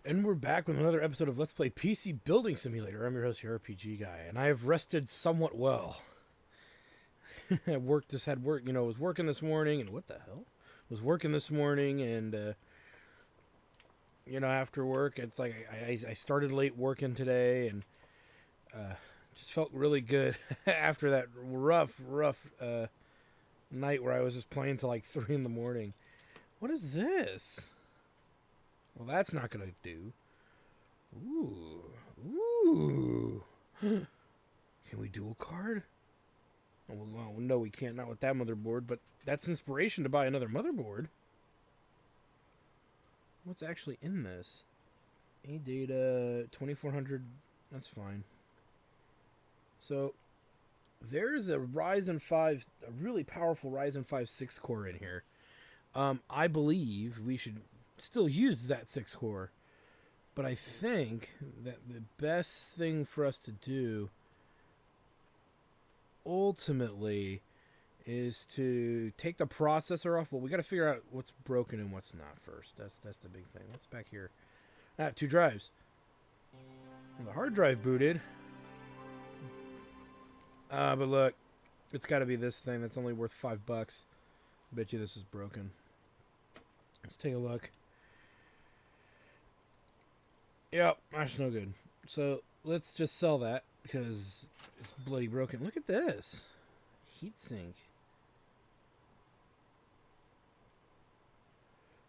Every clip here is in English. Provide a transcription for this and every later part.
And we're back with another episode of Let's Play PC Building Simulator. I'm your host, your RPG guy, and I have rested somewhat well. I had work, was working this morning, and what the hell? Was working this morning, and, after work, it's like I started late working today, and just felt really good after that rough night where I was just playing till like 3 in the morning. What is this? Well, that's not going to do. Ooh. Can we dual card? Well, no, we can't. Not with that motherboard, but that's inspiration to buy another motherboard. What's actually in this? A data 2400. That's fine. So there's a Ryzen 5, a really powerful Ryzen 5 6 core in here. I believe we should still use that 6 core. But I think that the best thing for us to do ultimately is to take the processor off. Well, we got to figure out what's broken and what's not first. That's the big thing. What's back here? 2 drives. And the hard drive booted. But look, it's got to be this thing that's only worth $5. I bet you this is broken. Let's take a look. Yep, that's no good. So let's just sell that because it's bloody broken. Look at this. Heatsink.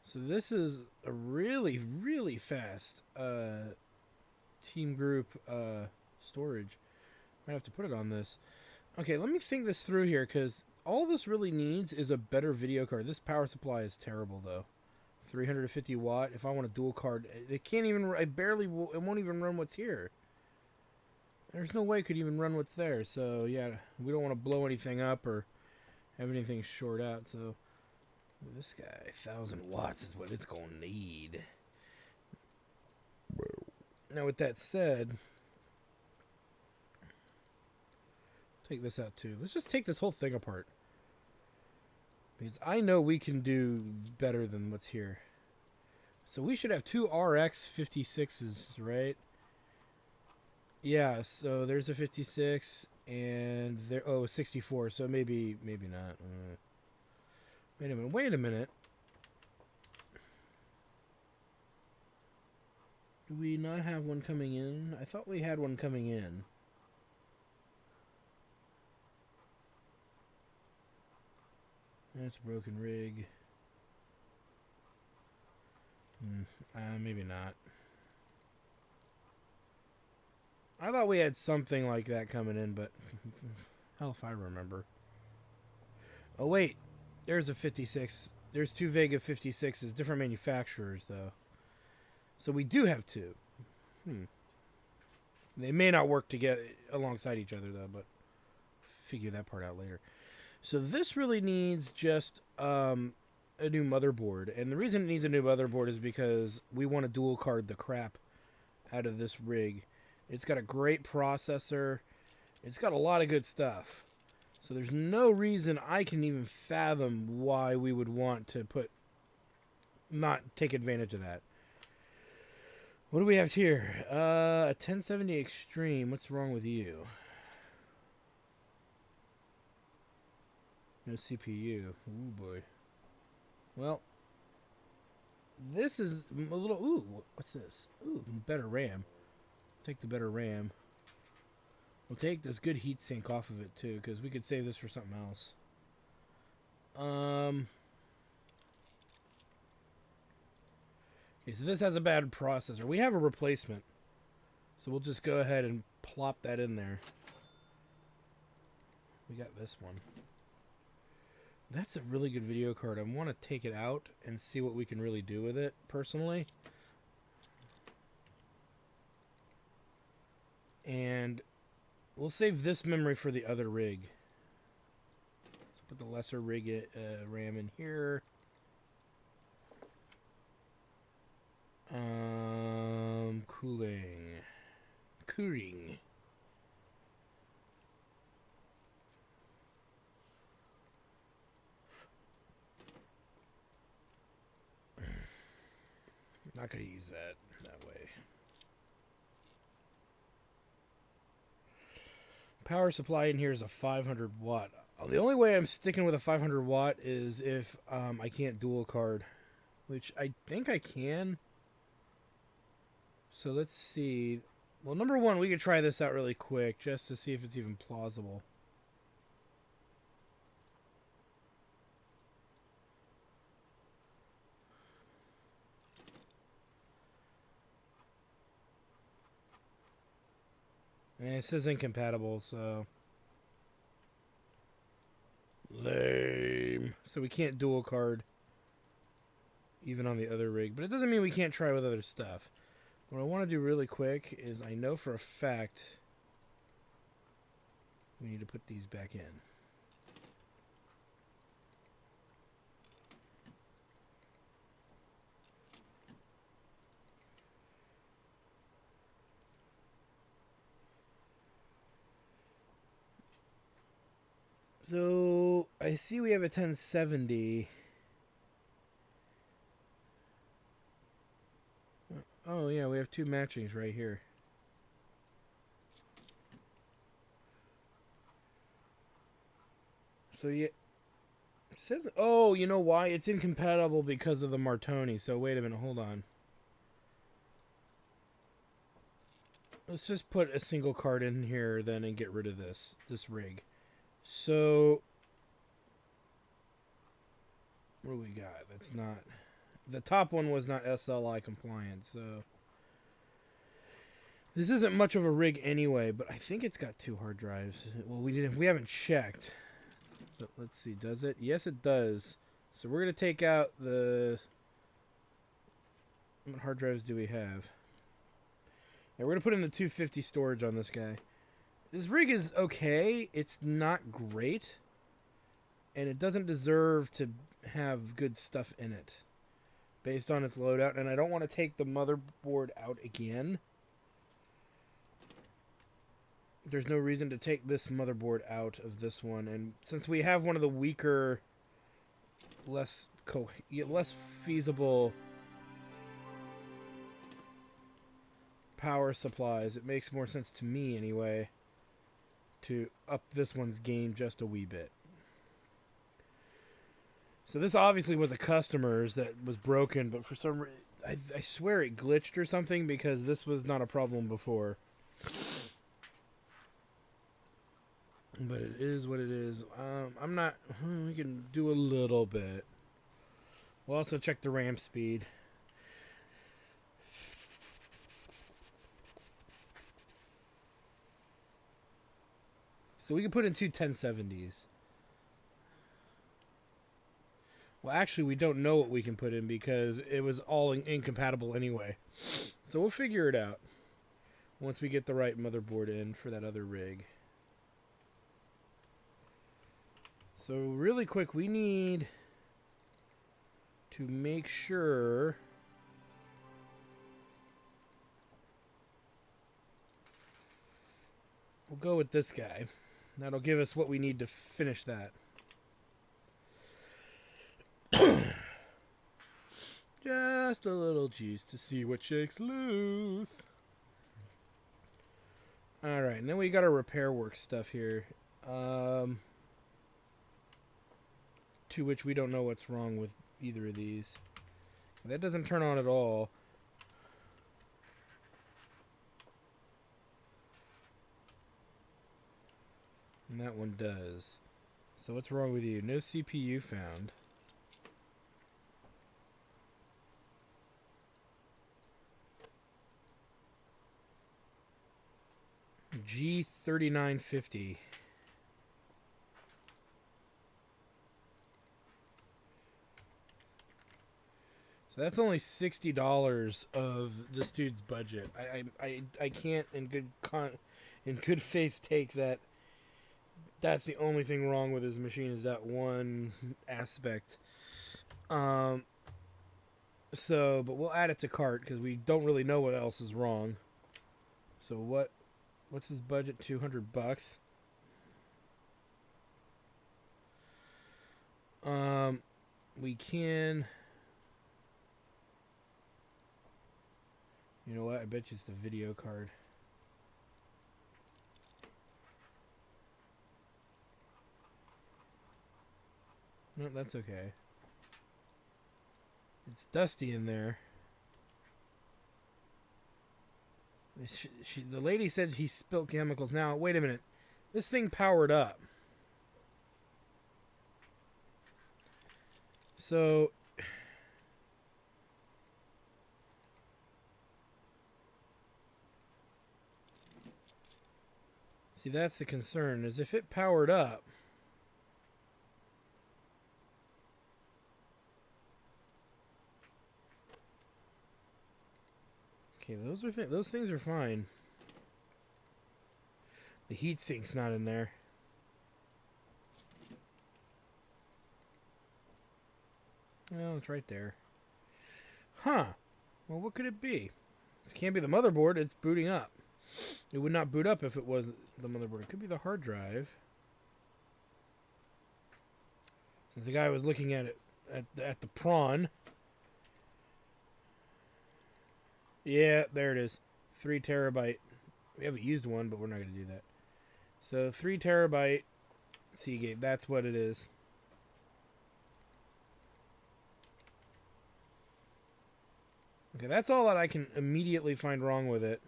So this is a really, really fast team group storage. Might have to put it on this. Okay, let me think this through here because all this really needs is a better video card. This power supply is terrible though. 350 watt. If I want a dual card, it can't even. It won't even run what's here. There's no way it could even run what's there. So yeah, we don't want to blow anything up or have anything short out. So this guy, 1000 watts is what it's gonna need. Now with that said, take this out too. Let's just take this whole thing apart. Because I know we can do better than what's here. So we should have 2 RX 56s, right? Yeah, so there's a 56 and there 64, so maybe not. Wait a minute. Do we not have one coming in? I thought we had one coming in. That's a broken rig. Maybe not. I thought we had something like that coming in, but hell if I remember. Oh wait, there's a 56. There's 2 Vega 56s, different manufacturers though. So we do have 2. They may not work together alongside each other though, but figure that part out later. So this really needs just a new motherboard. And the reason it needs a new motherboard is because we want to dual card the crap out of this rig. It's got a great processor. It's got a lot of good stuff. So there's no reason I can even fathom why we would want to not take advantage of that. What do we have here? A 1070 Extreme. What's wrong with you? No CPU. Ooh, boy. Well, this is a little... Ooh, what's this? Ooh, better RAM. Take the better RAM. We'll take this good heatsink off of it, too, because we could save this for something else. Okay, so this has a bad processor. We have a replacement. So we'll just go ahead and plop that in there. We got this one. That's a really good video card. I want to take it out and see what we can really do with it, personally. And we'll save this memory for the other rig. So put the lesser rig RAM in here. Cooling. Not going to use that way. Power supply in here is a 500 watt. The only way I'm sticking with a 500 watt is if I can't dual card, which I think I can. So let's see. Well, number one, we could try this out really quick just to see if it's even plausible. And it says incompatible, so... Lame. So we can't dual card even on the other rig. But it doesn't mean we can't try with other stuff. What I want to do really quick is I know for a fact we need to put these back in. So I see we have a 1070. Oh yeah, we have two matchings right here. So yeah, it says, oh, you know why? It's incompatible because of the Martoni. So wait a minute, hold on. Let's just put a single card in here then and get rid of this rig. So what do we got? That's not, the top one was not SLI compliant, so this isn't much of a rig anyway, but I think it's got 2 hard drives. Well, we haven't checked. But let's see, does it? Yes, it does. So we're going to take out the... What hard drives do we have? Yeah, we're going to put in the 250 storage on this guy. This rig is okay. It's not great. And it doesn't deserve to have good stuff in it based on its loadout. And I don't want to take the motherboard out again. There's no reason to take this motherboard out of this one. And since we have one of the weaker, less feasible power supplies, it makes more sense to me anyway to up this one's game just a wee bit. So this obviously was a customer's that was broken, but for some reason, I swear it glitched or something because this was not a problem before. But it is what it is. I'm not... We can do a little bit. We'll also check the RAM speed. So we can put in 2 1070s. Well, actually, we don't know what we can put in because it was all incompatible anyway. So we'll figure it out once we get the right motherboard in for that other rig. So really quick, we need to make sure we'll go with this guy. That'll give us what we need to finish that. Just a little juice to see what shakes loose. Alright, and then we got our repair work stuff here. To which we don't know what's wrong with either of these. That doesn't turn on at all. And that one does. So what's wrong with you? No CPU found. G3950. So that's only $60 of this dude's budget. I can't in good faith take that. That's the only thing wrong with his machine is that one aspect. But we'll add it to cart because we don't really know what else is wrong. So what's his budget? $200. We can You know what? I bet you it's the video card. No, that's okay. It's dusty in there. The lady said he spilled chemicals. Now, wait a minute. This thing powered up. So... See, that's the concern, is if it powered up... Okay, those things are fine. The heat sink's not in there. Well, it's right there. Huh. Well, what could it be? It can't be the motherboard. It's booting up. It would not boot up if it was the motherboard. It could be the hard drive. Since the guy was looking at it at the prawn. Yeah, there it is. 3 terabyte. We haven't used one, but we're not going to do that. So 3 terabyte Seagate. That's what it is. Okay, that's all that I can immediately find wrong with it.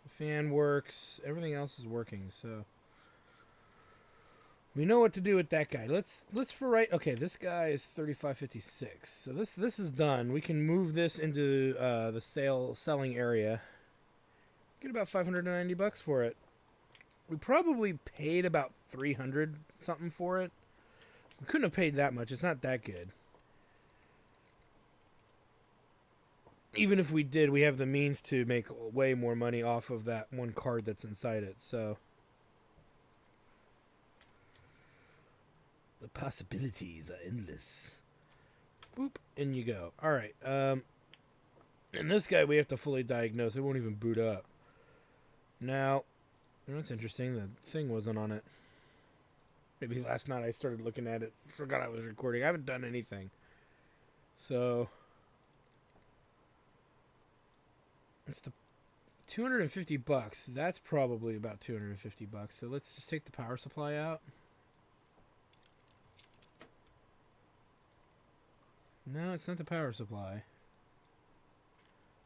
The fan works. Everything else is working, so... We know what to do with that guy. Let's for right. Okay, this guy is 3556. So this is done. We can move this into the selling area. Get about $590 for it. We probably paid about 300 something for it. We couldn't have paid that much. It's not that good. Even if we did, we have the means to make way more money off of that one card that's inside it. So. The possibilities are endless. Boop, in you go. Alright, and this guy we have to fully diagnose. It won't even boot up. Now, that's interesting. The thing wasn't on it. Maybe last night I started looking at it. Forgot I was recording. I haven't done anything. So, it's the $250. That's probably about $250. So let's just take the power supply out. No, it's not the power supply.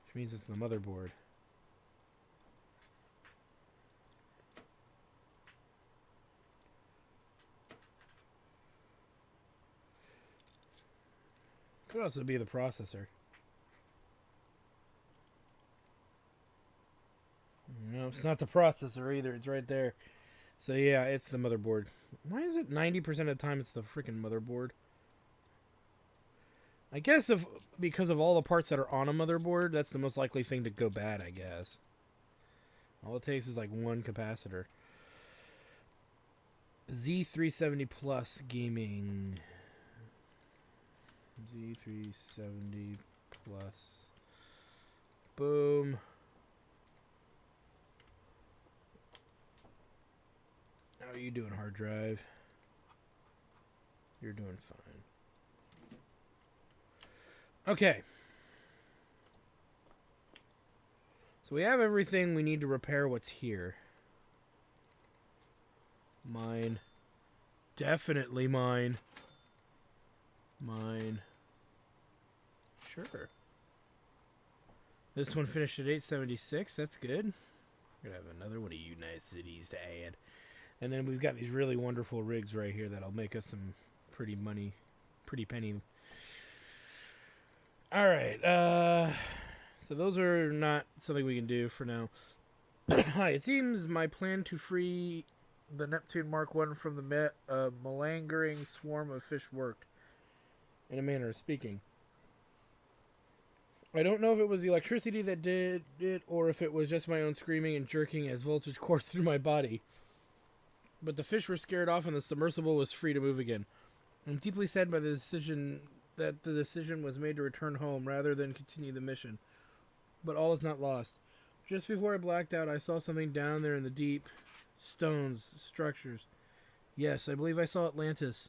Which means it's the motherboard. Could also be the processor. No, it's not the processor either. It's right there. So yeah, it's the motherboard. Why is it 90% of the time it's the freaking motherboard? I guess because of all the parts that are on a motherboard, that's the most likely thing to go bad, I guess. All it takes is like one capacitor. Z370 Plus Gaming. Z370 Plus. Boom. How are you doing, hard drive? You're doing fine. Okay. So we have everything we need to repair what's here. Mine. Definitely mine. Mine. Sure. This one finished at 876. That's good. We're going to have another one of you nice cities to add. And then we've got these really wonderful rigs right here that'll make us some pretty penny. Alright, so those are not something we can do for now. Hi, it seems my plan to free the Neptune Mark I from the malingering swarm of fish worked, in a manner of speaking. I don't know if it was the electricity that did it, or if it was just my own screaming and jerking as voltage coursed through my body. But the fish were scared off and the submersible was free to move again. I'm deeply saddened by the decision was made to return home rather than continue the mission. But all is not lost. Just before I blacked out, I saw something down there in the deep stones, structures. Yes, I believe I saw Atlantis.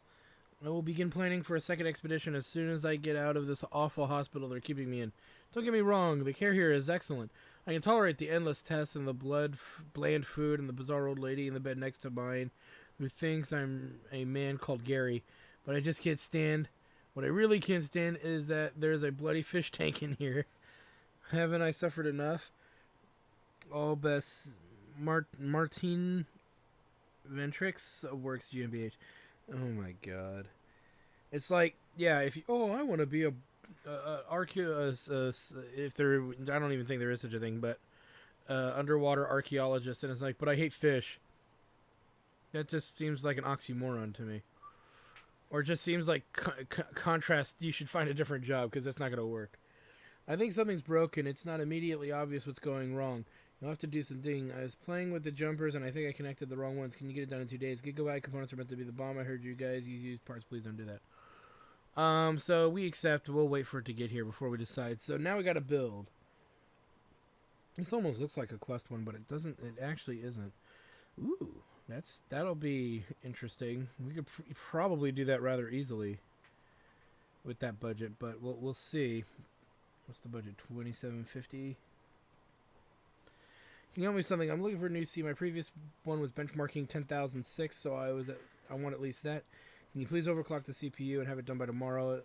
I will begin planning for a second expedition as soon as I get out of this awful hospital they're keeping me in. Don't get me wrong, the care here is excellent. I can tolerate the endless tests and the bland food and the bizarre old lady in the bed next to mine who thinks I'm a man called Gary. But I just can't stand... What I really can't stand is that there's a bloody fish tank in here. Haven't I suffered enough? All best... Martin Ventrix works GmbH. Oh my god. It's like, yeah, if you... Oh, I want to be a if there... I don't even think there is such a thing, but... underwater archaeologist, and it's like, but I hate fish. That just seems like an oxymoron to me. Or it just seems like contrast, you should find a different job, because that's not going to work. I think something's broken. It's not immediately obvious what's going wrong. You'll have to do some digging. I was playing with the jumpers, and I think I connected the wrong ones. Can you get it done in 2 days? Gigabyte components are meant to be the bomb. I heard you guys use parts. Please don't do that. So we accept. We'll wait for it to get here before we decide. So now we got to build. This almost looks like a quest one, but it doesn't. It actually isn't. Ooh, that'll be interesting. We could probably do that rather easily with that budget, but we'll see. What's the budget? $27.50. Can you help me with something? I'm looking for a new C. My previous one was benchmarking 10,006, so I want at least that. Can you please overclock the CPU and have it done by tomorrow?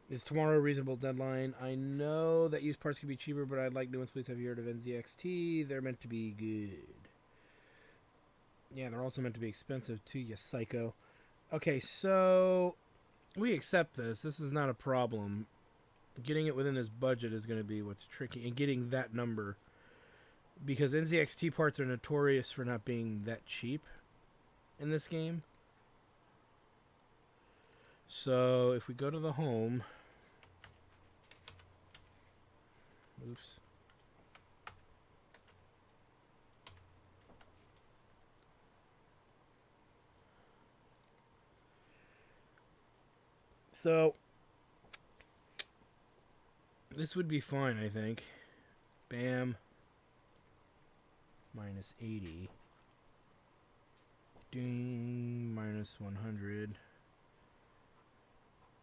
Is tomorrow a reasonable deadline? I know that used parts can be cheaper, but I'd like new ones. Please, have you heard of NZXT? They're meant to be good. Yeah, they're also meant to be expensive too, you psycho. Okay, so we accept this. This is not a problem. Getting it within this budget is going to be what's tricky, and getting that number. Because NZXT parts are notorious for not being that cheap in this game. So if we go to the home... Oops. So this would be fine, I think. Bam. Minus 80. Ding. Minus 100.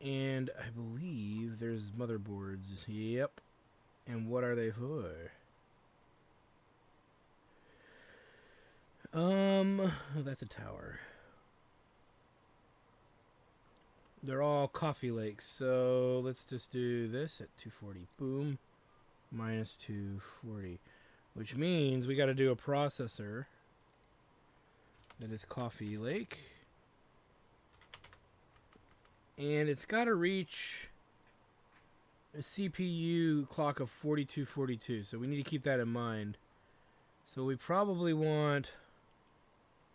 And I believe there's motherboards. Yep. And what are they for? Oh, that's a tower. They're all coffee lakes, so let's just do this at 240. Boom. Minus 240. Which means we got to do a processor that is Coffee Lake. And it's got to reach a CPU clock of 4242. So we need to keep that in mind. So we probably want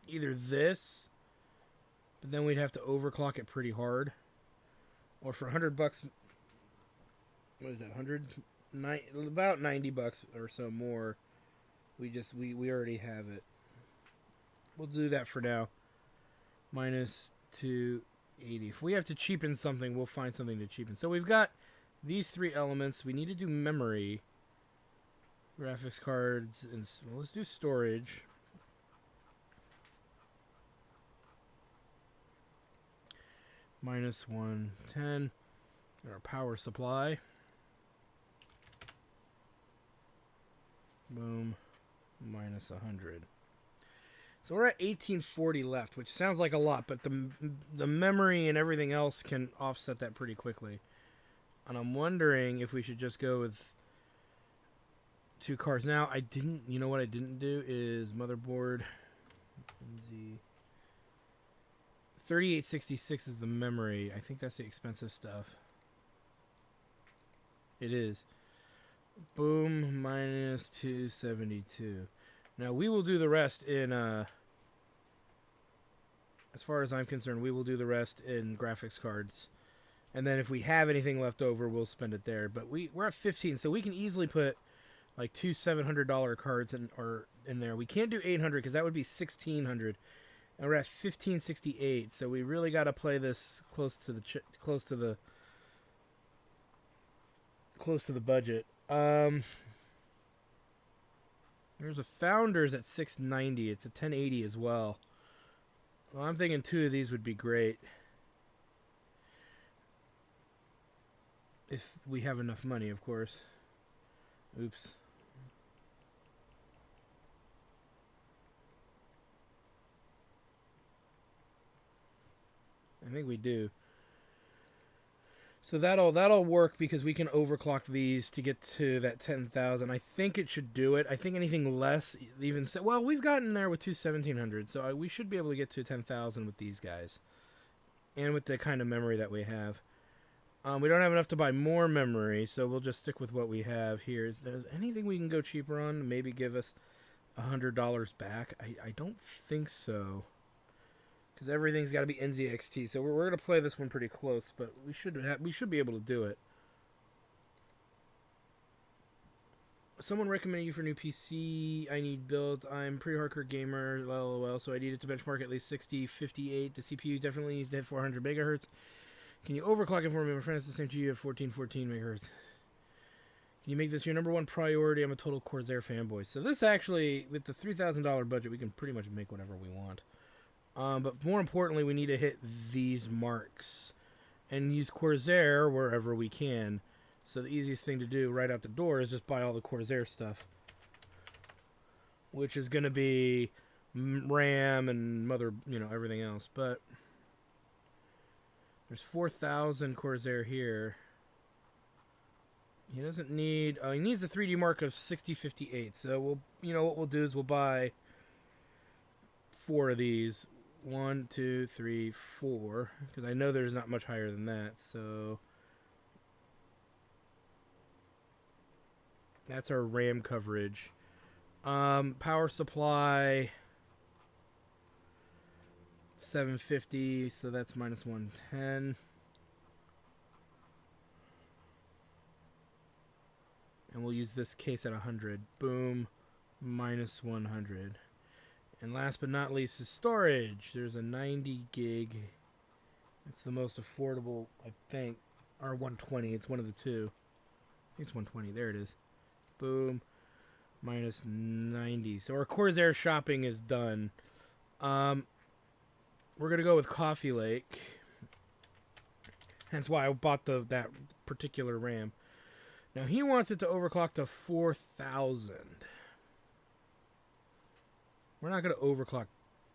either this, but then we'd have to overclock it pretty hard. Or for $100, what is that, about $90 or so more. We already have it. We'll do that for now. Minus 280. If we have to cheapen something, we'll find something to cheapen. So we've got these three elements. We need to do memory, graphics cards, and well, let's do storage. Minus 110. Our power supply. Boom. Minus 100. So we're at 1840 left, which sounds like a lot, but the memory and everything else can offset that pretty quickly. And I'm wondering if we should just go with 2 cards. Now, you know what I didn't do is motherboard. 3866 is the memory. I think that's the expensive stuff. It is. Boom, minus 272. Now, we will do the rest in, as far as I'm concerned, we will do the rest in graphics cards. And then if we have anything left over, we'll spend it there. But we're at 15, so we can easily put like 2 $700 cards in there. We can't do 800 because that would be 1600. And we're at 1568, so we really got to play this close to the budget. There's a Founders at 690. It's a 1080 as well. I'm thinking 2 of these would be great. If we have enough money, of course. Oops. I think we do. So that'll work because we can overclock these to get to that 10,000. I think it should do it. I think anything less, even well, we've gotten there with two 1700, so we should be able to get to 10,000 with these guys, and with the kind of memory that we have. We don't have enough to buy more memory, so we'll just stick with what we have here. Is there anything we can go cheaper on? Maybe give us $100 back? I don't think so. Because everything's got to be NZXT. So we're going to play this one pretty close, but we should be able to do it. Someone recommended you for a new PC. I need build. I'm pretty hardcore gamer, lol, so I need it to benchmark at least 6058. The CPU definitely needs to hit 400 megahertz. Can you overclock it for me? My friend has the same GPU at 1414 megahertz. Can you make this your number one priority? I'm a total Corsair fanboy. So this actually, with the $3,000 budget, we can pretty much make whatever we want. But more importantly, we need to hit these marks and use Corsair wherever we can. So the easiest thing to do right out the door is just buy all the Corsair stuff, which is going to be RAM and mother, everything else. But there's 4,000 Corsair here. He doesn't need. He needs a 3D mark of 6058. So what we'll do is we'll buy 4 of these. 1, 2, 3, 4. Because I know there's not much higher than that. So that's our RAM coverage. Power supply 750. So that's minus 110. And we'll use this case at 100. Boom. Minus 100. And last but not least is storage. There's a 90 gig. It's the most affordable, I think. Or 120. It's one of the two. I think it's 120. There it is. Boom. Minus 90. So our Corsair shopping is done. We're going to go with Coffee Lake. Hence why I bought that particular RAM. Now he wants it to overclock to 4,000. We're not going to overclock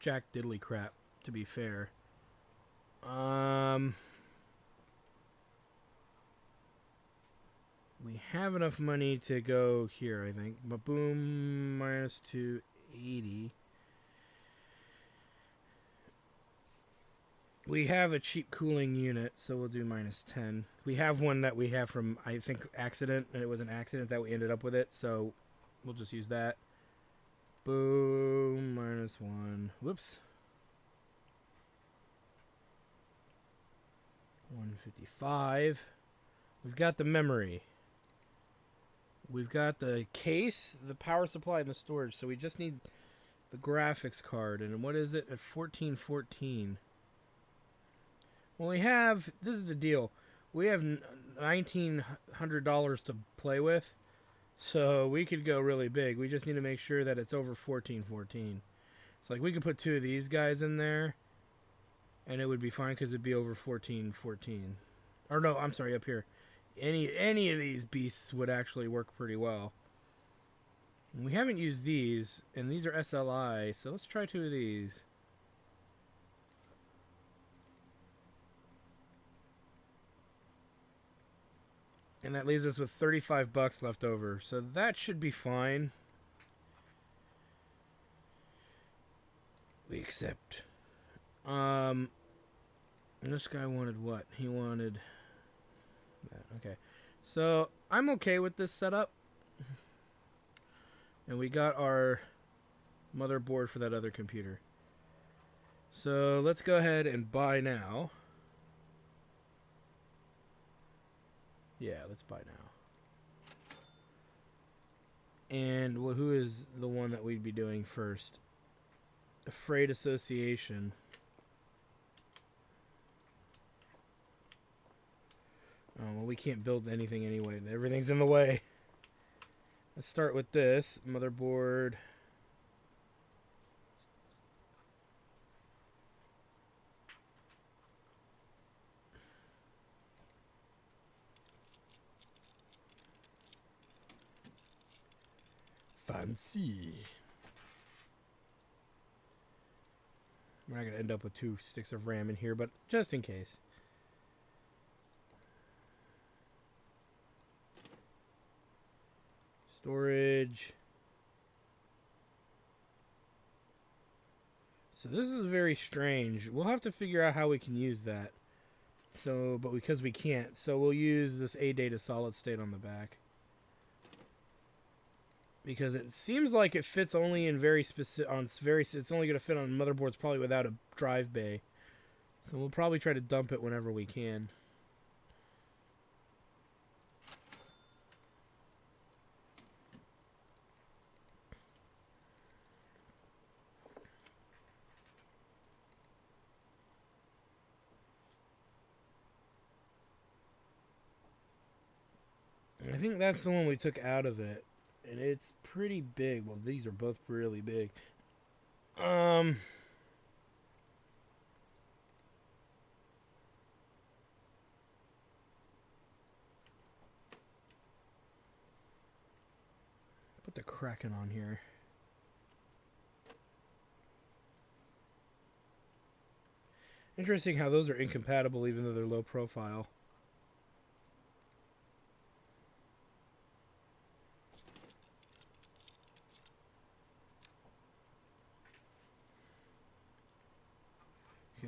jack diddly crap, to be fair. We have enough money to go here, I think. But boom, minus 280. We have a cheap cooling unit, so we'll do minus 10. We have one that we have from, I think, accident, and it was an accident that we ended up with it, so we'll just use that. Boom, minus 1. Whoops. 155. We've got the memory. We've got the case, the power supply, and the storage. So we just need the graphics card. And what is it at 1414? Well, this is the deal. We have $1,900 to play with. So we could go really big. We just need to make sure that it's over 1414. It's like we could put 2 of these guys in there, and it would be fine because it'd be over 1414. Or no, I'm sorry, up here. Any of these beasts would actually work pretty well. We haven't used these, and these are SLI, so let's try 2 of these. And that leaves us with $35 left over. So that should be fine. We accept. And this guy wanted what? He wanted that. Okay. So I'm okay with this setup. And we got our motherboard for that other computer. So let's go ahead and buy now. Yeah, let's buy now. And who is the one that we'd be doing first? Afraid Association. Oh, well, we can't build anything anyway. Everything's in the way. Let's start with this. Motherboard. Fancy. We're not going to end up with 2 sticks of RAM in here, but just in case. Storage. So this is very strange. We'll have to figure out how we can use that. So, but because we can't, so we'll use this A data solid state on the back. Because it seems like it fits only in very specific, it's only going to fit on motherboards probably without a drive bay. So we'll probably try to dump it whenever we can. I think that's the one we took out of it. And it's pretty big. Well, these are both really big. Put the Kraken on here. Interesting how those are incompatible even though they're low profile.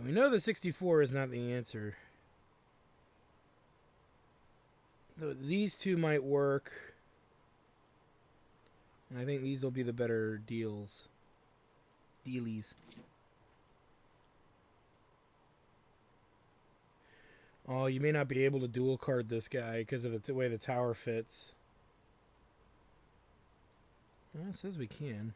We know the 64 is not the answer. So these 2 might work. And I think these will be the better deals. Dealies. Oh, you may not be able to dual card this guy because of the way the tower fits. Well, it says we can.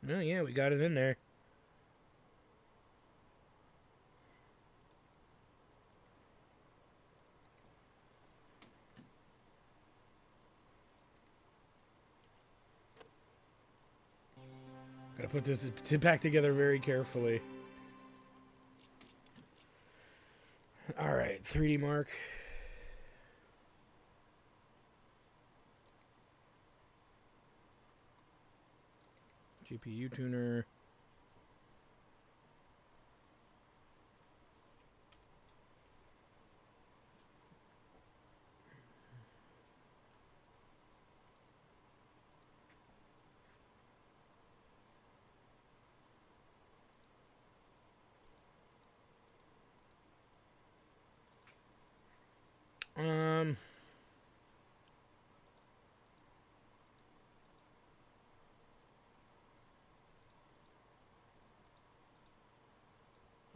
Oh, yeah, we got it in there. Gotta put this back together very carefully. Alright, 3D mark. GPU tuner.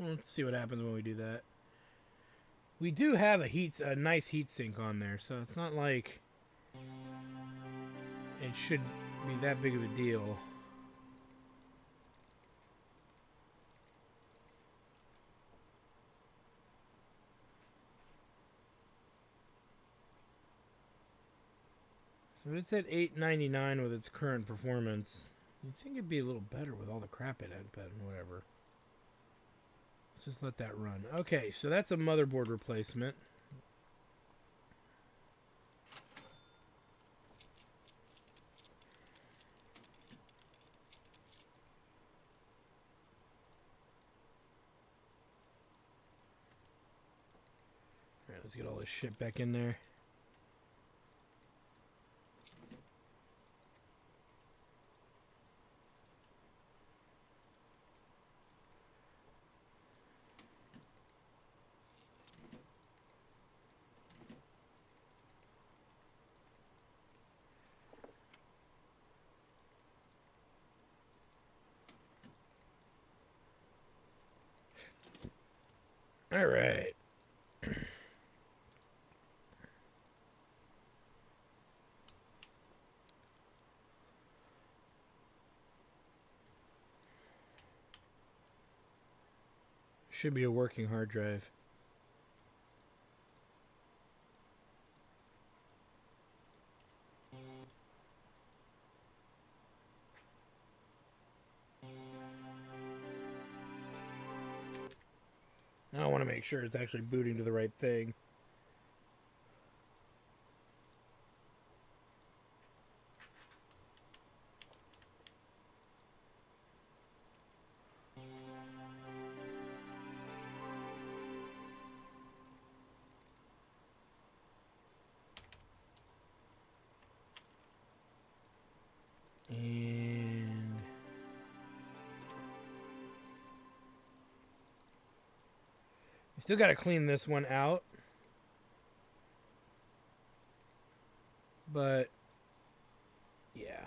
Let's see what happens when we do that. We do have a nice heat sink on there, so it's not like it should be that big of a deal. So it's at $899 with its current performance. You'd think it'd be a little better with all the crap it had, but whatever. Let's just let that run. Okay, so that's a motherboard replacement. Alright, let's get all this shit back in there. All right. Should be a working hard drive. Now I want to make sure it's actually booting to the right thing. And we still got to clean this one out. But yeah.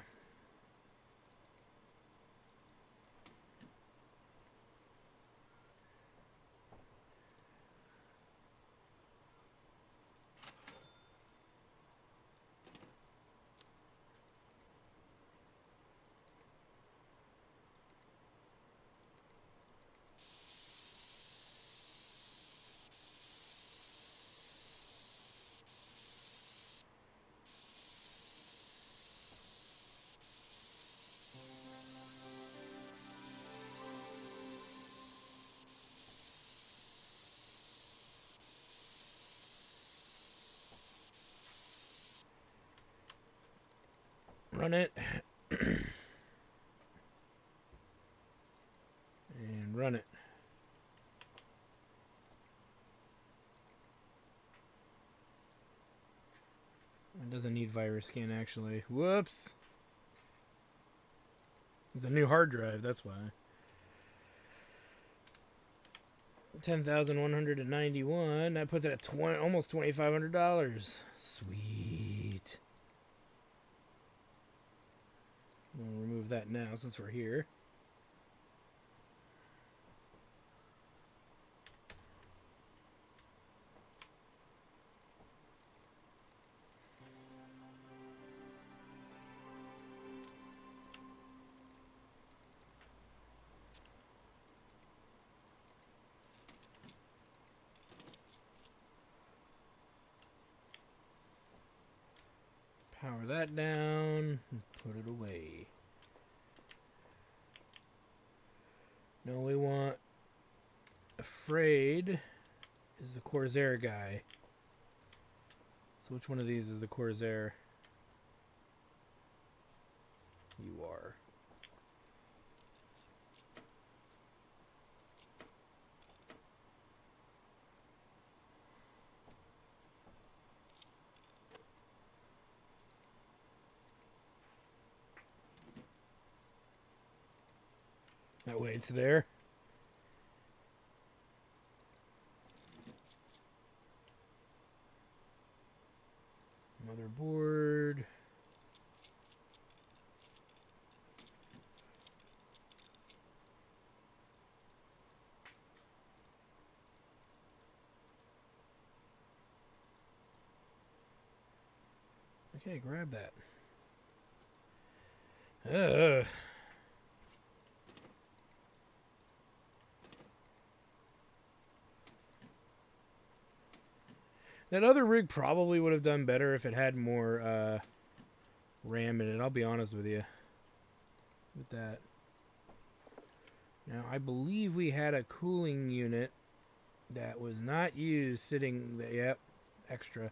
Run it. And run it. It doesn't need virus scan, actually. Whoops. It's a new hard drive, that's why. 10,191. That puts it at almost $2,500. Sweet. We'll remove that now since we're here. Power that down and put it away. No, we want Afraid is the Corsair guy. So which one of these is the Corsair? You are. That way it's there. Motherboard. Okay, grab that. That other rig probably would have done better if it had more RAM in it, I'll be honest with you. With that. Now, I believe we had a cooling unit that was not used sitting there. Yep, extra.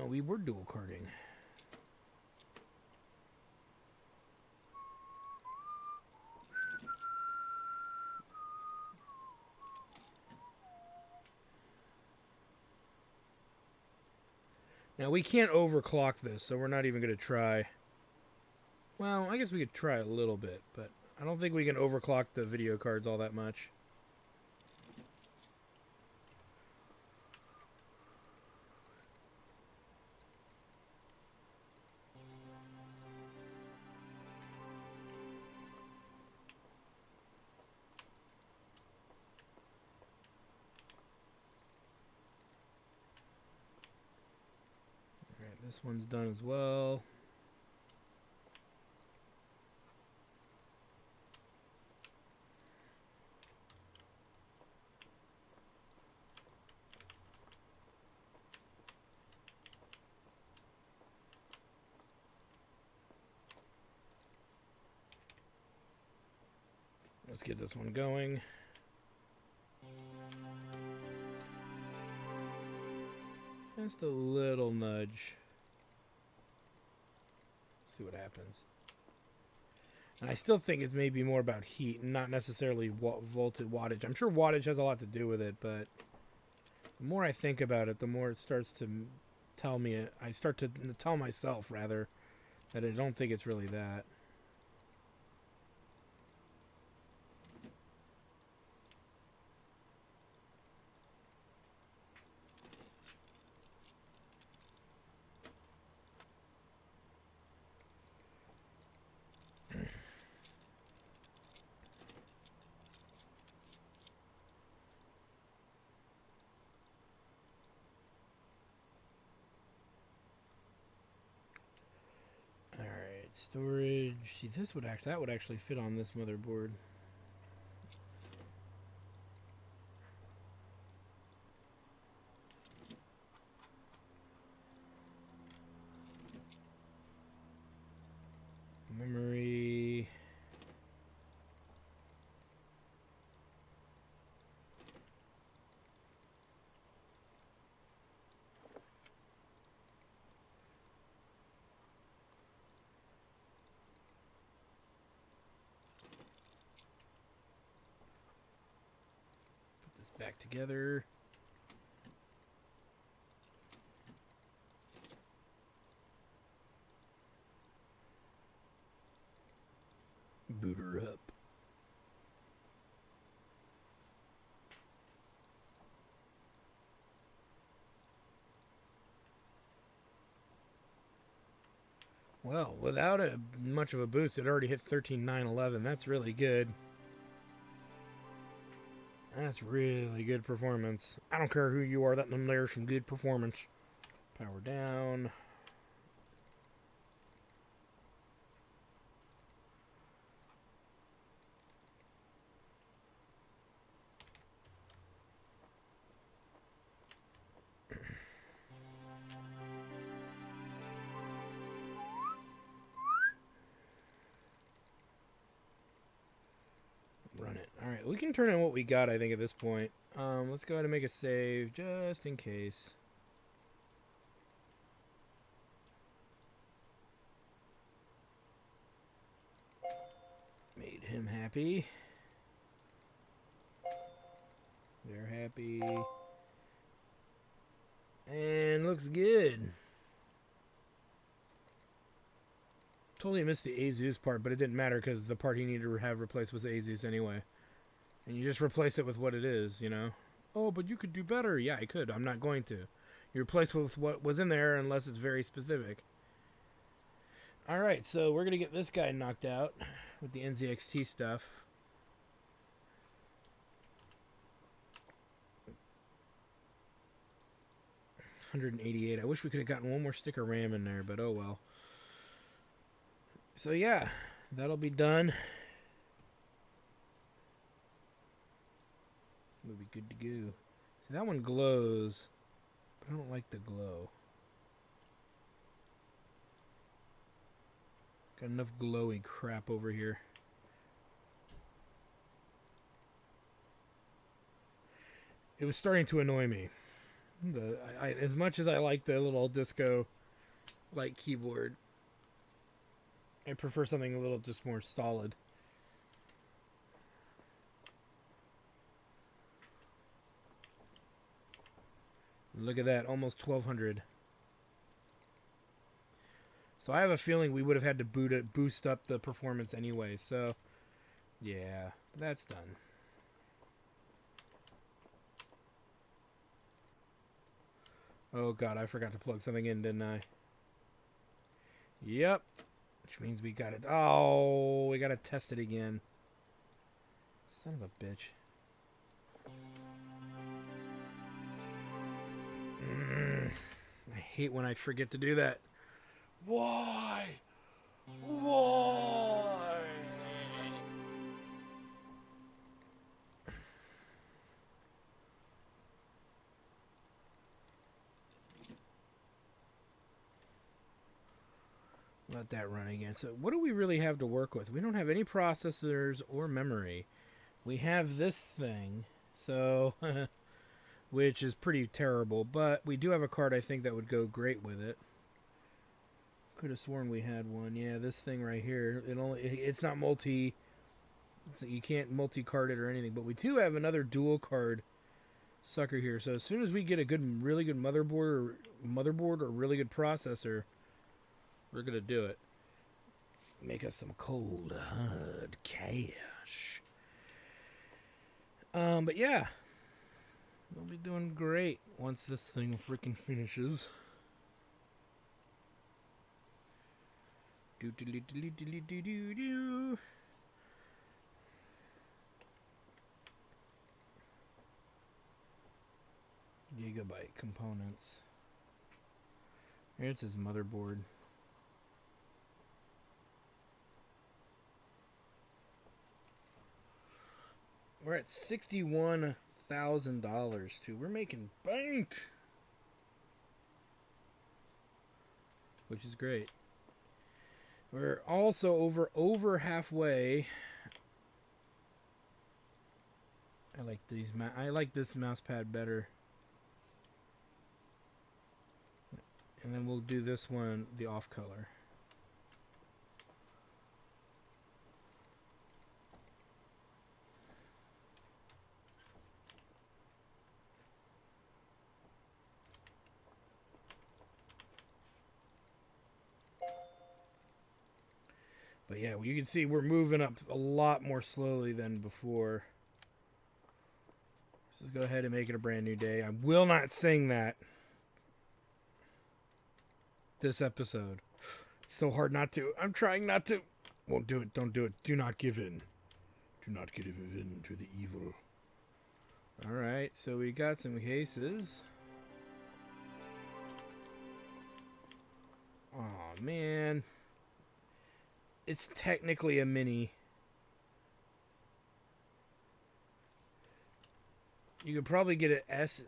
Oh, we were dual carding. Now, we can't overclock this, so we're not even going to try. Well, I guess we could try a little bit, but I don't think we can overclock the video cards all that much. Alright, this one's done as well. Let's get this one going. Just a little nudge. See what happens. And I still think it's maybe more about heat and not necessarily voltage wattage. I'm sure wattage has a lot to do with it, but the more I think about it, the more it starts to tell me. I start to tell myself, rather, that I don't think it's really that. Storage. See, that would actually fit on this motherboard. Memory. Back together. Boot her up. Well, without much of a boost, it already hit 13,911. That's really good. That's really good performance. I don't care who you are, there's some good performance. Power down. Run it. Alright, we can turn in what we got, I think, at this point. Let's go ahead and make a save, just in case. Made him happy. They're happy. And looks good. Totally missed the Asus part, but it didn't matter because the part he needed to have replaced was Asus anyway. And you just replace it with what it is, you know? Oh, but you could do better. Yeah, I could. I'm not going to. You replace with what was in there unless it's very specific. Alright, so we're going to get this guy knocked out with the NZXT stuff. $188. I wish we could have gotten one more stick of RAM in there, but oh well. So yeah, that'll be done. We'll be good to go. See, that one glows, but I don't like the glow. Got enough glowy crap over here. It was starting to annoy me. As much as I like the little disco light keyboard, I prefer something a little just more solid. Look at that, almost 1200. So I have a feeling we would have had to boost up the performance anyway. So, yeah, that's done. Oh god, I forgot to plug something in, didn't I? Yep. Which means we got it. Oh, we got to test it again. Son of a bitch. I hate when I forget to do that. Why? Why? let that run again. So what do we really have to work with? We don't have any processors or memory. We have this thing, so which is pretty terrible, but we do have a card I think that would go great with it. Could have sworn we had one. Yeah, this thing right here. It's not multi. You can't multi-card it or anything, but we do have another dual card sucker here. So as soon as we get a really good motherboard or really good processor, we're gonna do it. Make us some cold hard cash. But yeah, we'll be doing great once this thing freaking finishes. Do. Gigabyte components. Here's his motherboard. We're at $61,000 too. We're making bank, which is great. We're also over halfway. I like this mouse pad better. And then we'll do this one the off color. But yeah, you can see we're moving up a lot more slowly than before. Let's just go ahead and make it a brand new day. I will not sing that this episode. It's so hard not to. I'm trying not to. Won't do it. Don't do it. Do not give in. Do not give in to the evil. Alright, so we got some cases. Oh man. It's technically a mini. You could probably get an S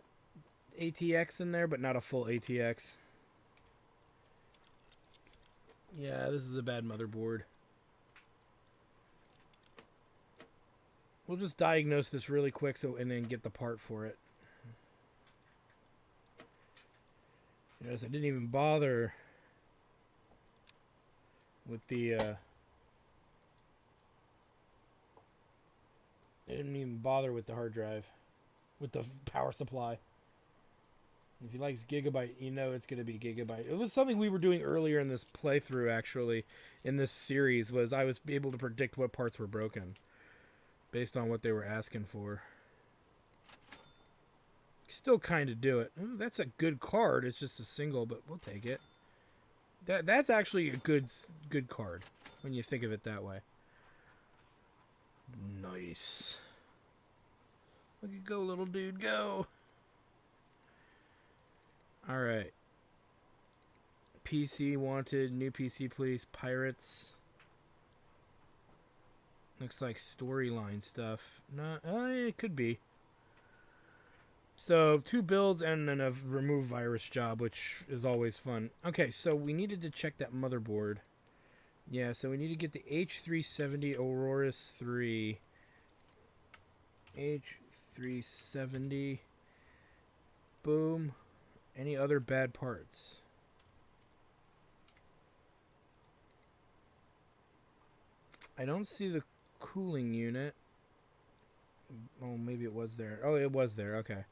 ATX in there, but not a full ATX. Yeah, this is a bad motherboard. We'll just diagnose this really quick and then get the part for it. Notice I didn't even bother with the I didn't even bother with the hard drive, with the power supply. If he likes Gigabyte, you know it's going to be Gigabyte. It was something we were doing earlier in this playthrough, actually, in this series, was I was able to predict what parts were broken based on what they were asking for. Still kind of do it. Ooh, that's a good card. It's just a single, but we'll take it. That's actually a good card when you think of it that way. Nice. Look at go, little dude, go. Alright. PC wanted. New PC, please. Pirates. Looks like storyline stuff. No, it could be. So, 2 builds and then a remove virus job, which is always fun. Okay, so we needed to check that motherboard. Yeah, so we need to get the H370 Aurorus 3. H370. Boom. Any other bad parts? I don't see the cooling unit. Oh, maybe it was there. Oh, it was there. Okay.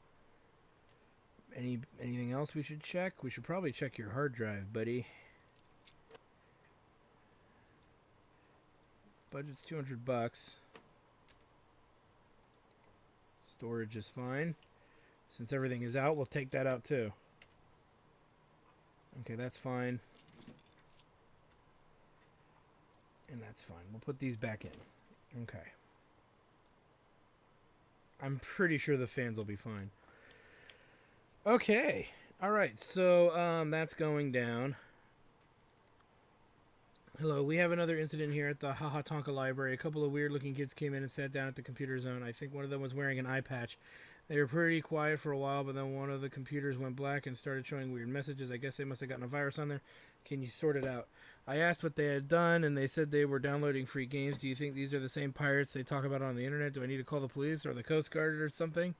Anything else we should check? We should probably check your hard drive, buddy. Budget's $200. Storage is fine. Since everything is out, we'll take that out too. Okay, that's fine. And that's fine. We'll put these back in. Okay. I'm pretty sure the fans will be fine. Okay. Alright, so that's going down. Hello, we have another incident here at the Haha Tonka Library. A couple of weird-looking kids came in and sat down at the computer zone. I think one of them was wearing an eye patch. They were pretty quiet for a while, but then one of the computers went black and started showing weird messages. I guess they must have gotten a virus on there. Can you sort it out? I asked what they had done, and they said they were downloading free games. Do you think these are the same pirates they talk about on the internet? Do I need to call the police or the Coast Guard or something?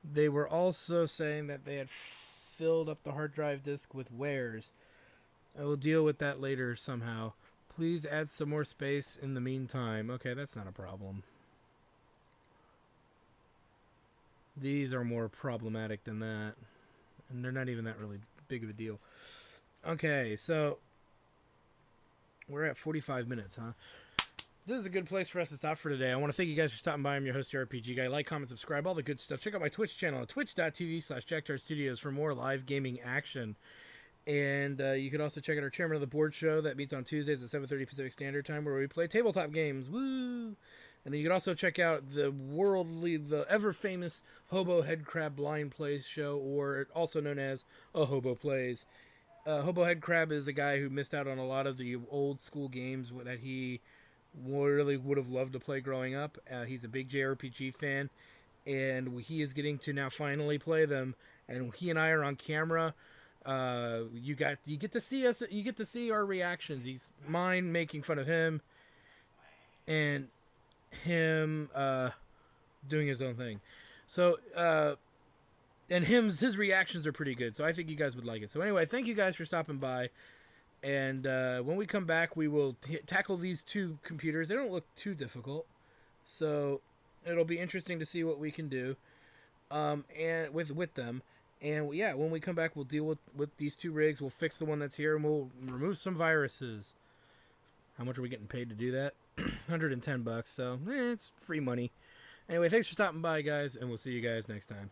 They were also saying that they had filled up the hard drive disk with wares. I will deal with that later somehow. Please add some more space in the meantime. Okay, that's not a problem. These are more problematic than that. And they're not even that really big of a deal. Okay, so we're at 45 minutes, huh? This is a good place for us to stop for today. I want to thank you guys for stopping by. I'm your host, your RPG guy. Like, comment, subscribe, all the good stuff. Check out my Twitch channel at twitch.tv/JackTarStudios for more live gaming action. And you can also check out our Chairman of the Board show that meets on Tuesdays at 7:30 Pacific Standard Time, where we play tabletop games. Woo! And then you can also check out the ever-famous Hobo Head Crab Blind Plays show, or also known as A Hobo Plays. Hobo Head Crab is a guy who missed out on a lot of the old school games that he really would have loved to play growing up. He's a big JRPG fan, and he is getting to now finally play them. And he and I are on camera. You get to see us. You get to see our reactions. He's mine making fun of him, and him doing his own thing. So and his reactions are pretty good. So I think you guys would like it. So anyway, thank you guys for stopping by. And when we come back, we will tackle these two computers. They don't look too difficult, so it'll be interesting to see what we can do and with them. And yeah, when we come back, we'll deal with these two rigs. We'll fix the one that's here, and we'll remove some viruses. How much are we getting paid to do that? $110. So it's free money. Anyway, thanks for stopping by, guys, and we'll see you guys next time.